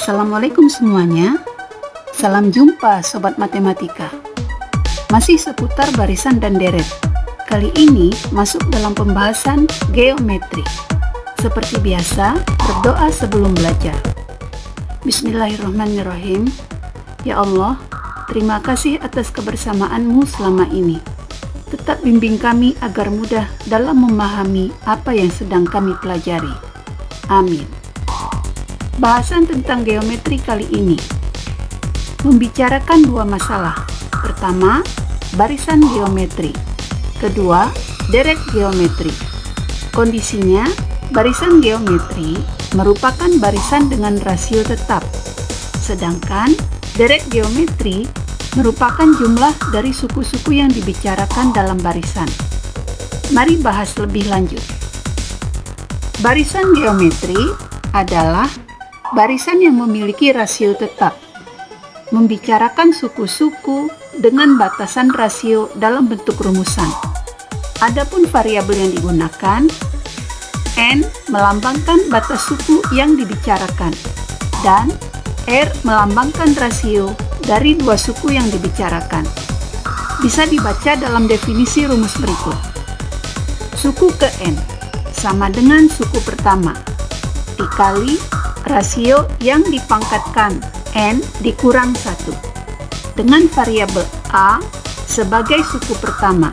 Assalamualaikum semuanya. Salam jumpa Sobat Matematika. Masih seputar barisan dan deret. Kali ini masuk dalam pembahasan geometri. Seperti biasa, berdoa sebelum belajar. Bismillahirrahmanirrahim. Ya Allah, terima kasih atas kebersamaan-Mu selama ini. Tetap bimbing kami agar mudah dalam memahami apa yang sedang kami pelajari. Amin. Bahasan tentang geometri kali ini membicarakan dua masalah. Pertama, barisan geometri. Kedua, deret geometri. Kondisinya, barisan geometri merupakan barisan dengan rasio tetap, sedangkan deret geometri merupakan jumlah dari suku-suku yang dibicarakan dalam barisan. Mari bahas lebih lanjut. Barisan geometri adalah barisan yang memiliki rasio tetap, membicarakan suku-suku dengan batasan rasio dalam bentuk rumusan. Adapun variabel yang digunakan, N melambangkan batas suku yang dibicarakan, dan R melambangkan rasio dari dua suku yang dibicarakan. Bisa dibaca dalam definisi rumus berikut. Suku ke N sama dengan suku pertama dikali rasio yang dipangkatkan N dikurang 1 dengan variabel A sebagai suku pertama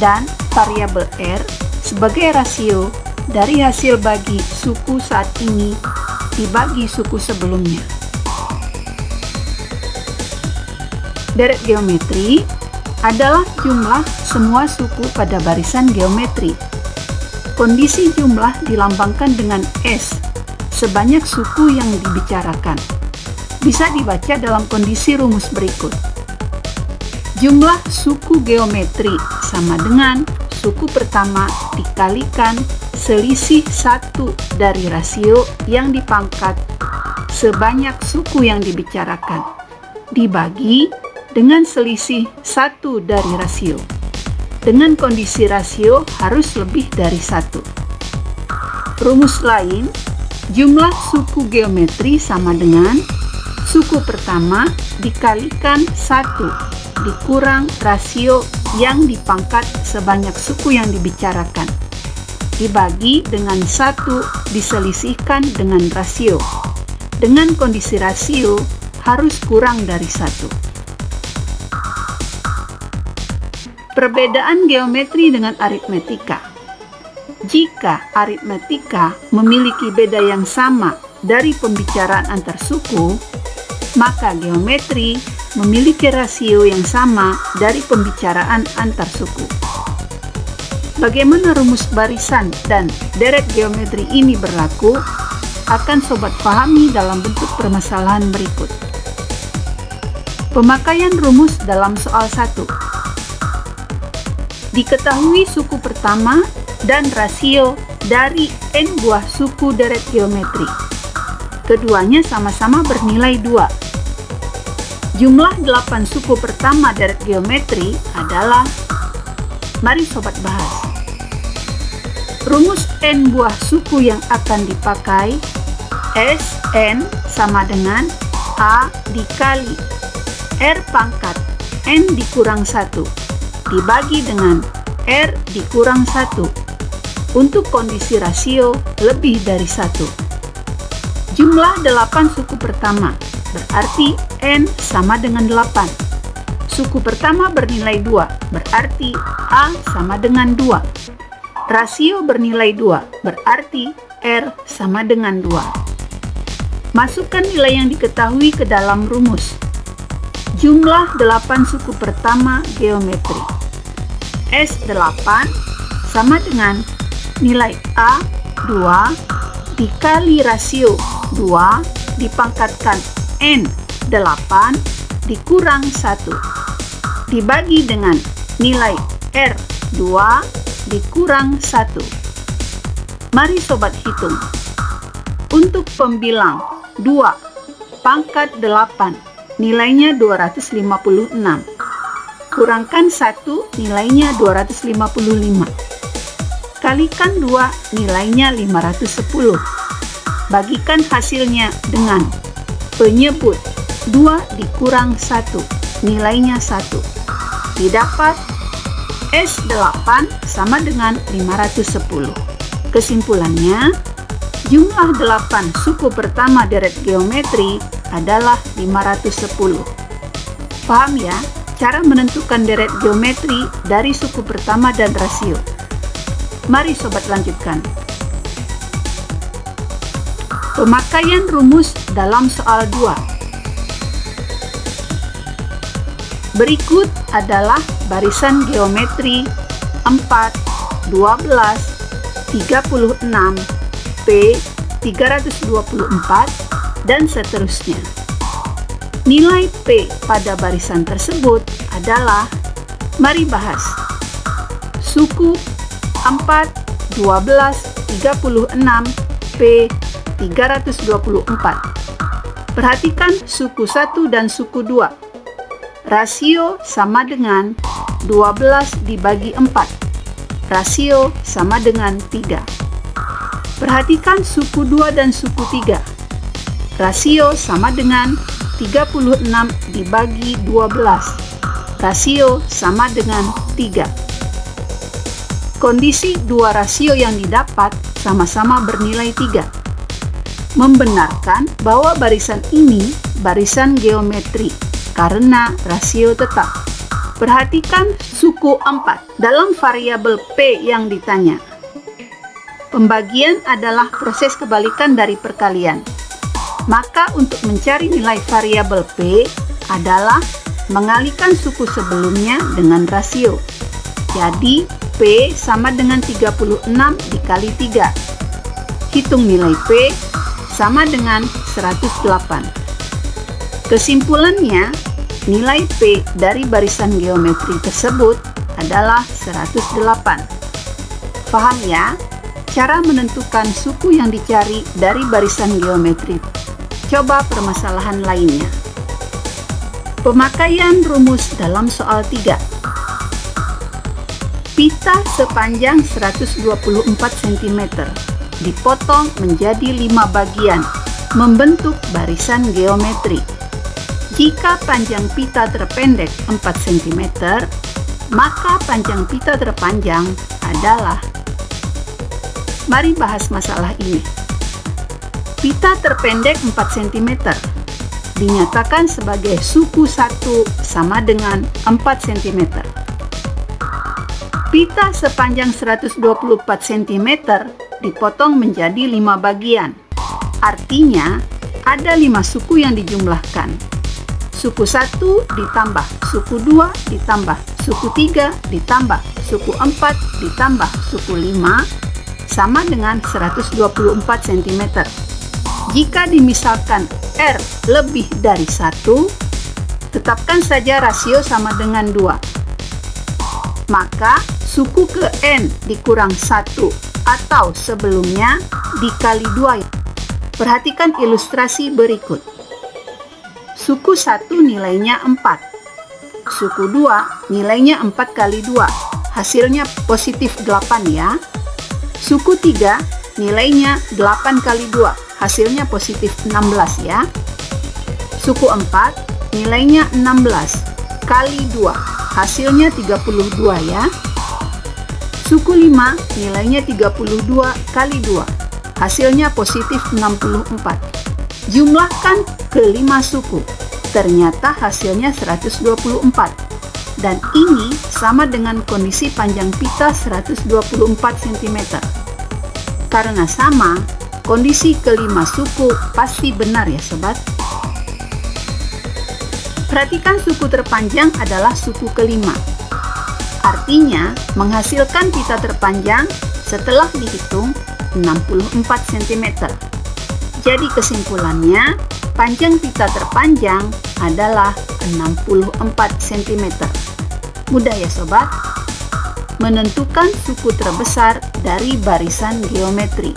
dan variabel R sebagai rasio dari hasil bagi suku saat ini dibagi suku sebelumnya. Deret geometri adalah jumlah semua suku pada barisan geometri. Kondisi jumlah dilambangkan dengan S sebanyak suku yang dibicarakan. Bisa dibaca dalam kondisi rumus berikut. Jumlah suku geometri sama dengan suku pertama dikalikan selisih 1 dari rasio yang dipangkat sebanyak suku yang dibicarakan, dibagi dengan selisih 1 dari rasio. Dengan kondisi rasio harus lebih dari 1. Rumus lain, jumlah suku geometri sama dengan suku pertama dikalikan 1 dikurang rasio yang dipangkat sebanyak suku yang dibicarakan, dibagi dengan 1 diselisihkan dengan rasio. Dengan kondisi rasio harus kurang dari 1. Perbedaan geometri dengan aritmetika. Jika aritmetika memiliki beda yang sama dari pembicaraan antar suku, maka geometri memiliki rasio yang sama dari pembicaraan antar suku. Bagaimana rumus barisan dan deret geometri ini berlaku akan sobat pahami dalam bentuk permasalahan berikut. Pemakaian rumus dalam soal 1. Diketahui suku pertama dan rasio dari N buah suku deret geometri. Keduanya sama-sama bernilai 2. Jumlah 8 suku pertama deret geometri adalah, mari sobat bahas. Rumus N buah suku yang akan dipakai, Sn sama dengan A dikali R pangkat N dikurang 1 dibagi dengan R dikurang 1 untuk kondisi rasio lebih dari 1. Jumlah 8 suku pertama berarti N sama dengan 8. Suku pertama bernilai 2 berarti A sama dengan 2. Rasio bernilai 2 berarti R sama dengan 2. Masukkan nilai yang diketahui ke dalam rumus. Jumlah 8 suku pertama geometri. S8 sama dengan nilai A 2 dikali rasio 2 dipangkatkan N 8 dikurang 1 dibagi dengan nilai R 2 dikurang 1. Mari sobat hitung. Untuk pembilang 2 pangkat 8 nilainya 256. Kurangkan 1 nilainya 255. Kalikan 2 nilainya 510. Bagikan hasilnya dengan Penyebut 2 dikurang 1, nilainya 1. Didapat S8 sama dengan 510. Kesimpulannya, jumlah 8 suku pertama deret geometri adalah 510. Paham ya cara menentukan deret geometri dari suku pertama dan rasio? Mari sobat lanjutkan. Pemakaian rumus dalam soal 2. Berikut adalah barisan geometri 4, 12, 36, P, 324, dan seterusnya. Nilai P pada barisan tersebut adalah, mari bahas. Suku 4, 12, 36, P, 324. Perhatikan suku 1 dan suku 2. Rasio sama dengan 12 dibagi 4. Rasio sama dengan 3. Perhatikan suku 2 dan suku 3. Rasio sama dengan 36 dibagi 12. Rasio sama dengan 3. Kondisi dua rasio yang didapat sama-sama bernilai 3. Membenarkan bahwa barisan ini barisan geometri karena rasio tetap. Perhatikan suku 4 dalam variabel P yang ditanya. Pembagian adalah proses kebalikan dari perkalian. Maka untuk mencari nilai variabel P adalah mengalihkan suku sebelumnya dengan rasio. Jadi P sama dengan 36 dikali 3. Hitung nilai P sama dengan 108. Kesimpulannya, nilai P dari barisan geometri tersebut adalah 108. Paham ya cara menentukan suku yang dicari dari barisan geometri? Coba permasalahan lainnya. Pemakaian rumus dalam soal 3. Pita sepanjang 124 cm dipotong menjadi 5 bagian, membentuk barisan geometri. Jika panjang pita terpendek 4 cm, maka panjang pita terpanjang adalah. Mari bahas masalah ini. Pita terpendek 4 cm dinyatakan sebagai suku 1 sama dengan 4 cm. Pita sepanjang 124 cm dipotong menjadi 5 bagian. Artinya, ada 5 suku yang dijumlahkan. Suku 1 ditambah, suku 2 ditambah, suku 3 ditambah, suku 4 ditambah, suku 5 sama dengan 124 cm. Jika dimisalkan R lebih dari 1, tetapkan saja rasio sama dengan 2. Maka suku ke N dikurang 1 atau sebelumnya dikali 2. Perhatikan ilustrasi berikut. Suku 1 nilainya 4. Suku 2 nilainya 4 kali 2. Hasilnya positif 8 ya. Suku 3 nilainya 8 kali 2. Hasilnya positif 16 ya. Suku 4 nilainya 16 kali 2. Hasilnya 32 ya. Suku 5 nilainya 32 kali 2. Hasilnya positif 64. Jumlahkan ke-5 suku. Ternyata hasilnya 124. Dan ini sama dengan kondisi panjang pita 124 cm. Karena sama, kondisi ke-5 suku pasti benar ya sobat. Perhatikan suku terpanjang adalah suku ke-5. Artinya, menghasilkan pita terpanjang setelah dihitung 64 cm. Jadi kesimpulannya, panjang pita terpanjang adalah 64 cm. Mudah ya sobat? Menentukan suku terbesar dari barisan geometri.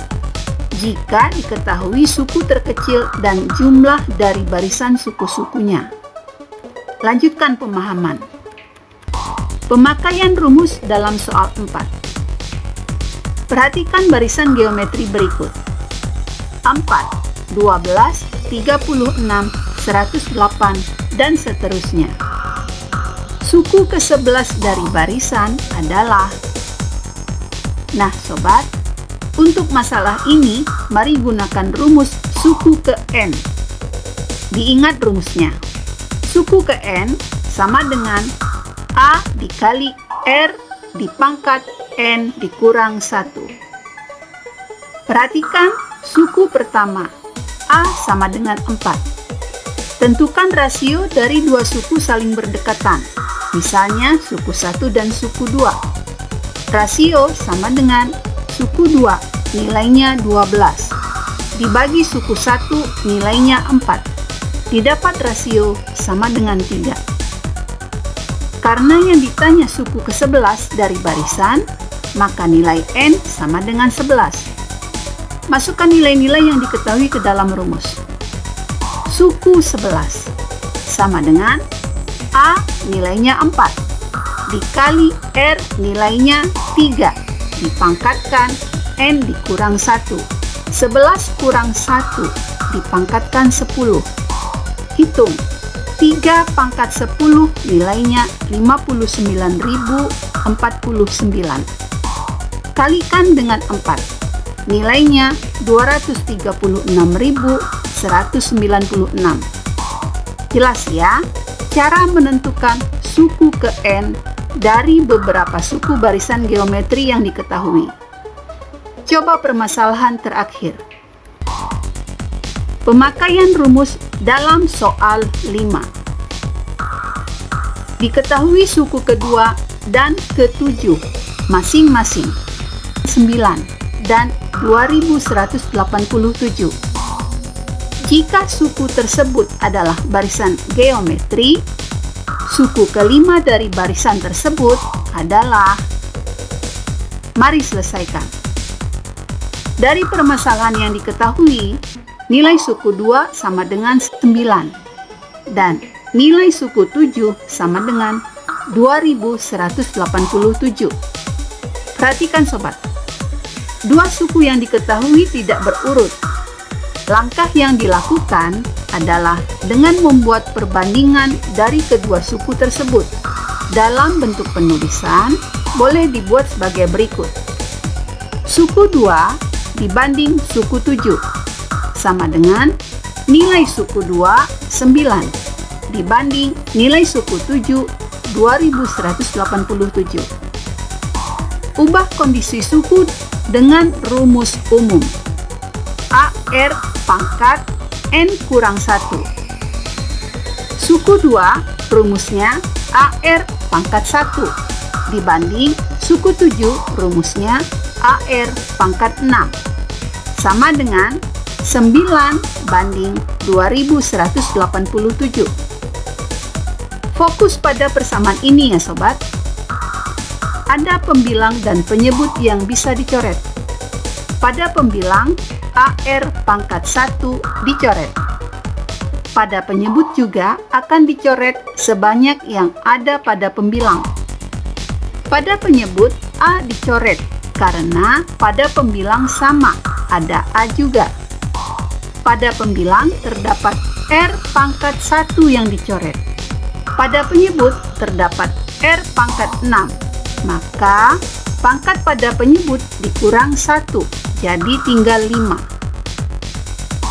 Jika diketahui suku terkecil dan jumlah dari barisan suku-sukunya. Lanjutkan pemahaman. Pemakaian rumus dalam soal 4. Perhatikan barisan geometri berikut. 4, 12, 36, 108, dan seterusnya. Suku ke-11 dari barisan adalah... Nah, sobat, untuk masalah ini, mari gunakan rumus suku ke N. Diingat rumusnya. Suku ke N sama dengan A dikali R dipangkat N dikurang 1. Perhatikan suku pertama, A sama dengan 4. Tentukan rasio dari dua suku saling berdekatan, misalnya suku 1 dan suku 2. Rasio sama dengan suku 2, nilainya 12. Dibagi suku 1, nilainya 4. Didapat rasio sama dengan 3. Karena yang ditanya suku ke-11 dari barisan, maka nilai N sama dengan 11. Masukkan nilai-nilai yang diketahui ke dalam rumus. Suku 11 sama dengan A nilainya 4 dikali R nilainya 3 dipangkatkan N dikurang 1. 11 kurang 1 dipangkatkan 10. Hitung. 3 pangkat 10 nilainya 59.049. Kalikan dengan 4. Nilainya 236.196. Jelas ya, cara menentukan suku ke N dari beberapa suku barisan geometri yang diketahui. Coba permasalahan terakhir. Pemakaian rumus dalam soal 5. Diketahui suku kedua dan ke-7 masing-masing 9 dan 2187. Jika suku tersebut adalah barisan geometri, suku kelima dari barisan tersebut adalah... Mari selesaikan. Dari permasalahan yang diketahui, nilai suku 2 sama dengan 9 dan nilai suku 7 sama dengan 2187. Perhatikan sobat, dua suku yang diketahui tidak berurut. Langkah yang dilakukan adalah dengan membuat perbandingan dari kedua suku tersebut. Dalam bentuk penulisan, boleh dibuat sebagai berikut. Suku 2 dibanding suku 7 sama dengan nilai suku 2 9 dibanding nilai suku 7 2187. Ubah kondisi suku dengan rumus umum. AR pangkat N kurang 1. Suku 2 rumusnya AR pangkat 1 dibanding suku 7 rumusnya AR pangkat 6 sama dengan 9 banding 2187. Fokus pada persamaan ini ya sobat. Ada pembilang dan penyebut yang bisa dicoret. Pada pembilang, AR pangkat 1 dicoret. Pada penyebut juga akan dicoret sebanyak yang ada pada pembilang. Pada penyebut, A dicoret karena pada pembilang sama, ada A juga. Pada pembilang terdapat R pangkat 1 yang dicoret. Pada penyebut terdapat R pangkat 6, maka pangkat pada penyebut dikurang 1, jadi tinggal 5.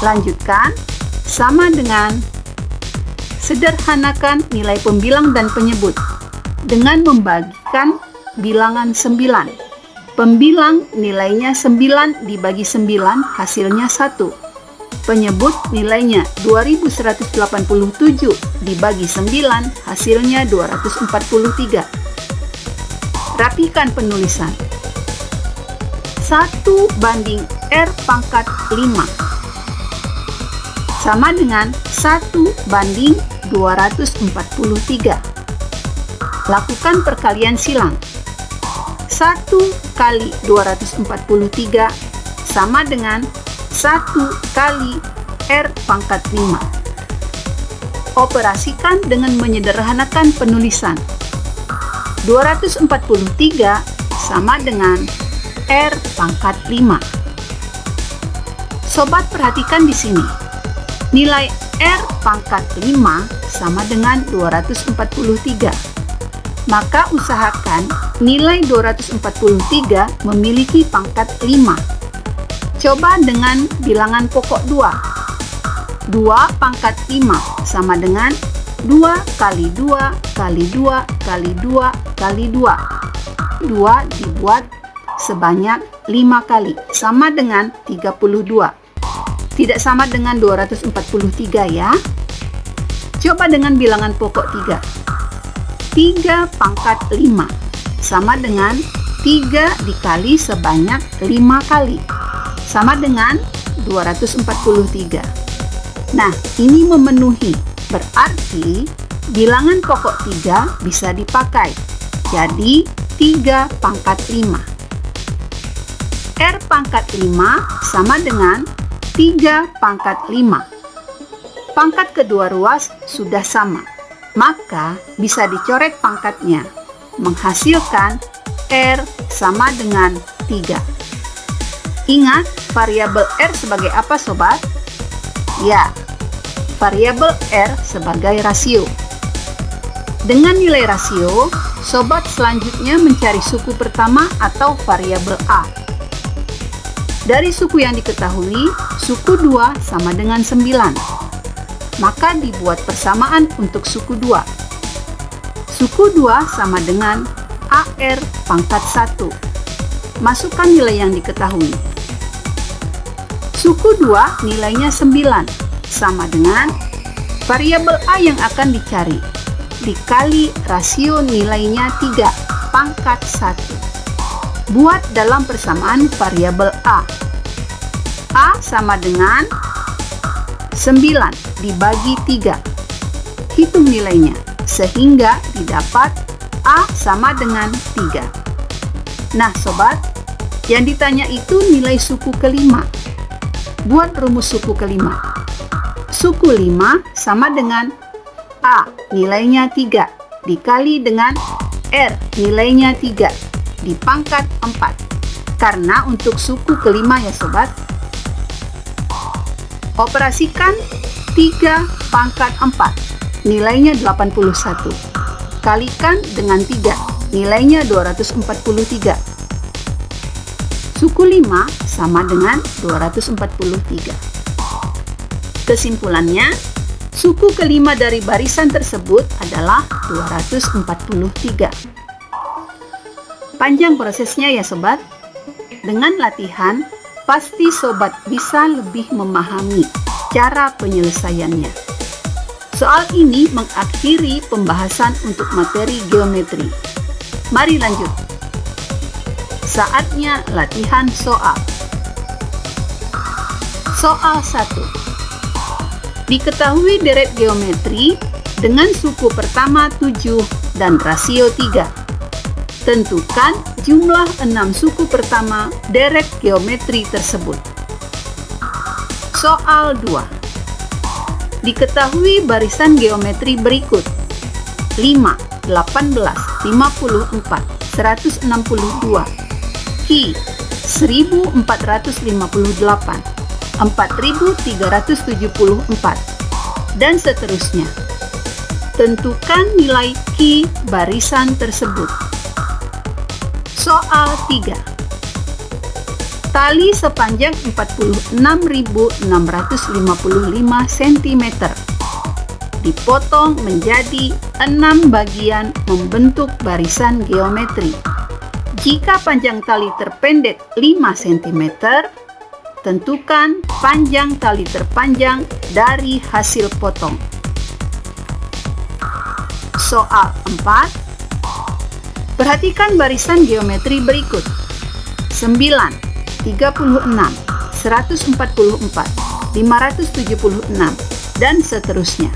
Lanjutkan, sama dengan sederhanakan nilai pembilang dan penyebut dengan membagikan bilangan 9. Pembilang nilainya 9 dibagi 9 hasilnya 1. Penyebut nilainya 2187 dibagi 9 hasilnya 243. Rapikan penulisan. 1 banding R pangkat 5 sama dengan 1 banding 243. Lakukan perkalian silang. 1 kali 243 sama dengan 1 kali R pangkat 5. Operasikan dengan menyederhanakan penulisan. 243 sama dengan R pangkat 5. Sobat perhatikan di sini. Nilai R pangkat 5 sama dengan 243. Maka usahakan nilai 243 memiliki pangkat 5. Coba dengan bilangan pokok 2. 2 pangkat 5 sama dengan 2 kali 2 kali 2 kali 2 kali 2. 2 dibuat sebanyak 5 kali, sama dengan 32. Tidak sama dengan 243 ya. Coba dengan bilangan pokok 3. 3 pangkat 5 sama dengan 3 dikali sebanyak 5 kali, sama dengan 243. Nah, ini memenuhi. Berarti bilangan pokok 3 bisa dipakai. Jadi 3 pangkat 5. R pangkat 5 sama dengan 3 pangkat 5. Pangkat kedua ruas sudah sama, maka bisa dicoret pangkatnya, menghasilkan R sama dengan 3. Ingat variabel R sebagai apa, sobat? Ya, variabel R sebagai rasio. Dengan nilai rasio, sobat selanjutnya mencari suku pertama atau variabel A. Dari suku yang diketahui, suku 2 sama dengan 9. Maka dibuat persamaan untuk suku 2. Suku 2 sama dengan AR pangkat 1. Masukkan nilai yang diketahui. Suku 2 nilainya 9, sama dengan variabel A yang akan dicari, dikali rasio nilainya 3, pangkat 1. Buat dalam persamaan variabel A. A sama dengan 9 dibagi 3. Hitung nilainya, sehingga didapat A sama dengan 3. Nah, sobat, yang ditanya itu nilai suku kelima. Buat rumus suku kelima. Suku 5 sama dengan A, nilainya 3, dikali dengan R, nilainya 3, dipangkat 4. Karena untuk suku kelima ya, sobat. Operasikan 3 pangkat 4, nilainya 81. Kalikan dengan 3, nilainya 243. Suku 5 sama dengan 243. Kesimpulannya, suku kelima dari barisan tersebut adalah 243. Panjang prosesnya ya, sobat. Dengan latihan, pasti sobat bisa lebih memahami cara penyelesaiannya. Soal ini mengakhiri pembahasan untuk materi geometri. Mari lanjut. Saatnya latihan soal. Soal 1. Diketahui deret geometri dengan suku pertama 7 dan rasio 3. Tentukan jumlah 6 suku pertama deret geometri tersebut. Soal 2. Diketahui barisan geometri berikut: 5, 18, 54, 162, Ki 1458, 4374, dan seterusnya. Tentukan nilai Ki barisan tersebut. Soal 3. Tali sepanjang 46.655 cm dipotong menjadi 6 bagian membentuk barisan geometri. Jika panjang tali terpendek 5 cm, tentukan panjang tali terpanjang dari hasil potong. Soal 4. Perhatikan barisan geometri berikut: 9, 36, 144, 576, dan seterusnya.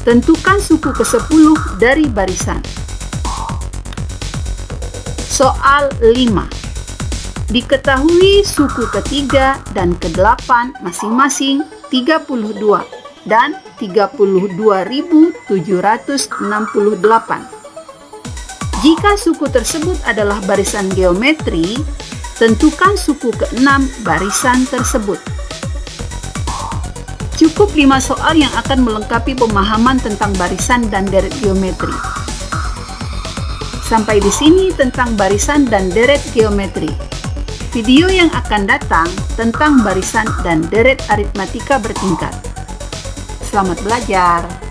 Tentukan suku ke-10 dari barisan. Soal 5. Diketahui suku ketiga dan ke-8 masing-masing 32 dan 32.768. Jika suku tersebut adalah barisan geometri, Tentukan suku ke-6 barisan tersebut. Cukup 5 soal yang akan melengkapi pemahaman tentang barisan dan deret geometri. Sampai di sini tentang barisan dan deret geometri. Video yang akan datang tentang barisan dan deret aritmatika bertingkat. Selamat belajar!